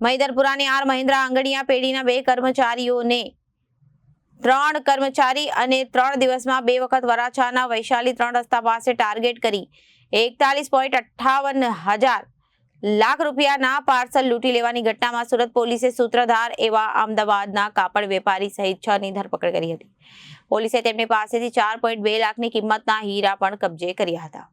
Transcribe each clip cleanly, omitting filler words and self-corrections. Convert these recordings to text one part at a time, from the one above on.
મહિદરપુરાની R Mahindra આંગડિયા પેઢીના 2 કર્મચારીઓને 3 કર્મચારી અને 3 દિવસમાં 2 વખત વરાછાના વૈશાલી 3 રસ્તા પાસે ટાર્ગેટ કરી 41.58 લાખ રૂપિયાના પાર્સલ લૂંટી લેવાની ઘટનામાં સુરત પોલીસે સૂત્રધાર એવા અમદાવાદના કાપડ વેપારી સહિત 6 ની ધરપકડ કરી હતી. પોલીસે તેમની પાસેથી 4.2 લાખની કિંમતના હીરા પણ કબજે કર્યા હતા.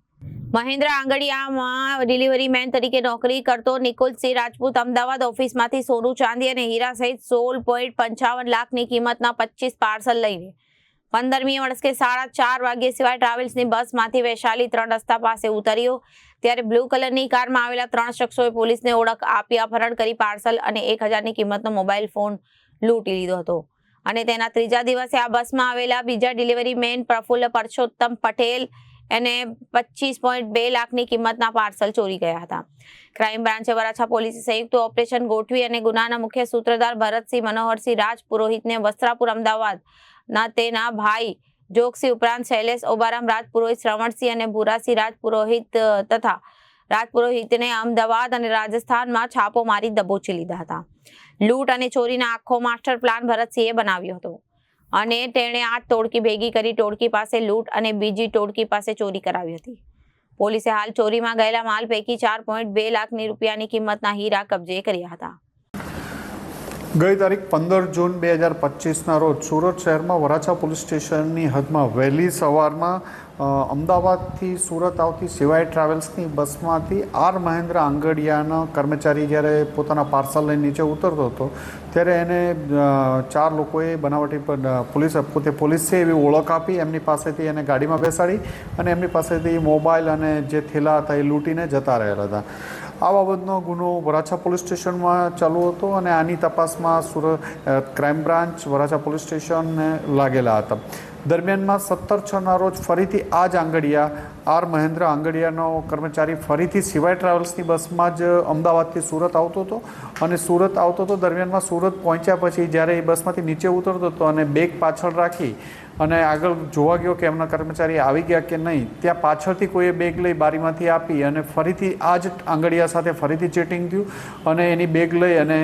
મહિન્દ્રા આંગડિયામાં ડિલિવરી મેન તરીકે નોકરી કરતો નિકુલસિંહ રાજપૂત અમદાવાદ ઓફિસમાંથી સોનું ચાંદી અને હીરા સહિત 16.55 લાખની કિંમતના 25 પાર્સલ લઈને 15મી વર્ષે 4:30 વાગ્યે સિવાય ટ્રાવેલ્સની બસમાંથી વૈશાલી 3 રસ્તા પાસે ઉતર્યો ત્યારે બ્લુ કલરની કારમાં આવેલા 3 શખ્સોએ પોલીસને ઓળખ આપી અપહરણ કરી પાર્સલ અને 1000ની કિંમતનો મોબાઈલ ફોન લૂંટી લીધો હતો અને તેના ત્રીજા દિવસે આ બસમાં આવેલા બીજા ડિલિવરી મેન પ્રફુલ્લ પરસોત્તમ પટેલ અને 25.2 લાખની કિંમતના પાર્સલ ચોરી ગયા હતા. ક્રાઇમ બ્રાન્ચે વરાછા પોલીસે સંયુક્ત ઓપરેશન ગોઠવી અને ગુનાના મુખ્ય સૂત્રધાર ભરતસિંહ મનોહરસિંહ રાજ પુરોહિતને વસ્ત્રાપુર અમદાવાદના તેના ભાઈ જોગસિંહ ઉપરાંત શૈલેષ ઓબારામ રાજ પુરોહિત, શ્રવણસિંહ અને ભૂરાસિંહ રાજ પુરોહિત તથા રાજ પુરોહિતને અમદાવાદ અને રાજસ્થાનમાં છાપો મારી દબોચી લીધા હતા. લૂંટ અને ચોરીના આખો માસ્ટર પ્લાન ભરતસિંહે બનાવ્યો હતો અને તેણે 8 ટોળકી ભેગી કરી ટોળકી પાસે લૂંટ અને બીજી ટોળકી પાસે ચોરી કરાવી હતી. પોલીસે હાલ ચોરીમાં ગયેલા માલ પૈકી 4.2 લાખની રૂપિયાની કિંમતના હીરા કબજે કર્યા હતા. ગઈ તારીખ 15 જૂન 2025ના રોજ સુરત શહેરમાં વરાછા પોલીસ સ્ટેશનની હદમાં વહેલી સવારમાં અમદાવાદથી સુરત આવતી સિવાય ટ્રાવેલ્સની બસમાંથી આર મહિન્દ્રા આંગડિયાના કર્મચારી જ્યારે પોતાના પાર્સલ લઈને નીચે ઉતરતો હતો ત્યારે એને 4 લોકોએ બનાવટી પોલીસ છે એવી ઓળખ આપી એમની પાસેથી એને ગાડીમાં બેસાડી અને એમની પાસેથી મોબાઈલ અને જે થેલા હતા એ લૂંટીને જતા રહેલા હતા. આ બાબતનો ગુનો વરાછા પોલીસ સ્ટેશનમાં ચાલુ હતો અને આની તપાસમાં Surat crime branch Varachha police સ્ટેશનને લાગેલા હતા. દરમિયાનમાં 17/6ના રોજ ફરીથી આ જ આંગડિયા આર મહિન્દ્રા આંગડિયાનો કર્મચારી ફરીથી સિવાય ટ્રાવેલ્સની બસમાં જ અમદાવાદથી સુરત આવતો હતો અને સુરત આવતો હતો. દરમિયાનમાં સુરત પહોંચ્યા પછી જ્યારે એ બસમાંથી નીચે ઉતરતો હતો અને બેગ પાછળ રાખી અને આગળ જોવા ગયો કે એમના કર્મચારી આવી ગયા કે નહીં, ત્યાં પાછળથી કોઈએ બેગ લઈ બારીમાંથી આપી અને ફરીથી આ જ આંગડિયા સાથે ફરીથી ચેટિંગ થયું અને એની બેગ લઈ અને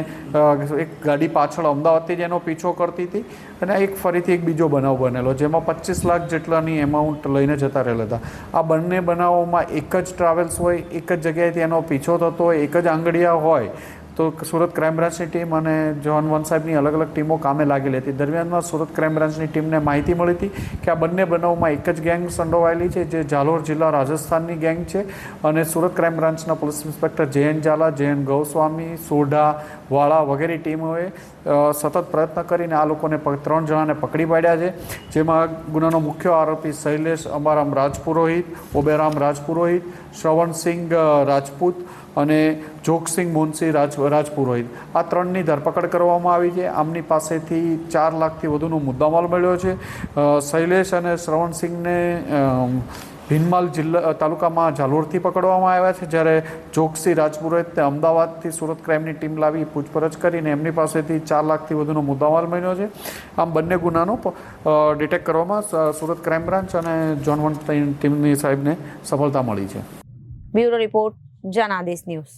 એક ગાડી પાછળ અમદાવાદથી જ એનો પીછો કરતી હતી અને ફરીથી એક બીજો બનાવ બનેલો જેમાં 25 લાખ જેટલાની એમાઉન્ટ લઈને જતા રહેલા હતા. આ બંને બનાવોમાં એક જ ટ્રાવેલ્સ હોય, એક જ જગ્યાએથી એનો પીછો થતો હોય, એક જ આંગડિયા હોય તો સુરત ક્રાઇમ બ્રાન્ચની ટીમ અને જોન વન સાહેબની અલગ અલગ ટીમો કામે લાગેલી હતી. દરમિયાનમાં સુરત ક્રાઇમ બ્રાન્ચની ટીમને માહિતી મળી હતી કે આ બંને બનાવમાં એક જ ગેંગ સંડોવાયેલી છે જે ઝાલોર જિલ્લા રાજસ્થાનની ગેંગ છે અને સુરત ક્રાઇમ બ્રાન્ચના police inspector JN Zala, JN Goswami, Sodha, Vala વગેરે ટીમોએ સતત પ્રયત્ન કરીને આ લોકોને 3 જણાને પકડી પાડ્યા છે. જેમાં ગુનાનો મુખ્ય આરોપી શૈલેષ અબારામ રાજપુરોહિત, ઓબેરામ રાજપુરોહિત, શ્રવણસિંહ રાજપૂત અને જોગસિંહ મોહનસિંહ રાજપુરોહિત આ 3ની ધરપકડ કરવામાં આવી છે. આમની પાસેથી 4 લાખથી વધુનો મુદ્દામાલ મળ્યો છે. શૈલેષ અને શ્રવણસિંહને ભીનમાલ જિલ્લા તાલુકામાં ઝાલોરથી પકડવામાં આવ્યા છે જ્યારે જોગસિંહ રાજપુરોહિતને અમદાવાદથી સુરત ક્રાઇમની ટીમ લાવી પૂછપરછ કરીને એમની પાસેથી 4 લાખથી વધુનો મુદ્દામાલ મળ્યો છે. આમ બંને ગુનાનો ડિટેક્ટ કરવામાં સુરત ક્રાઇમ બ્રાન્ચ અને જોન વન ટીમની સાહેબને સફળતા મળી છે. Bureau report Janadesh news.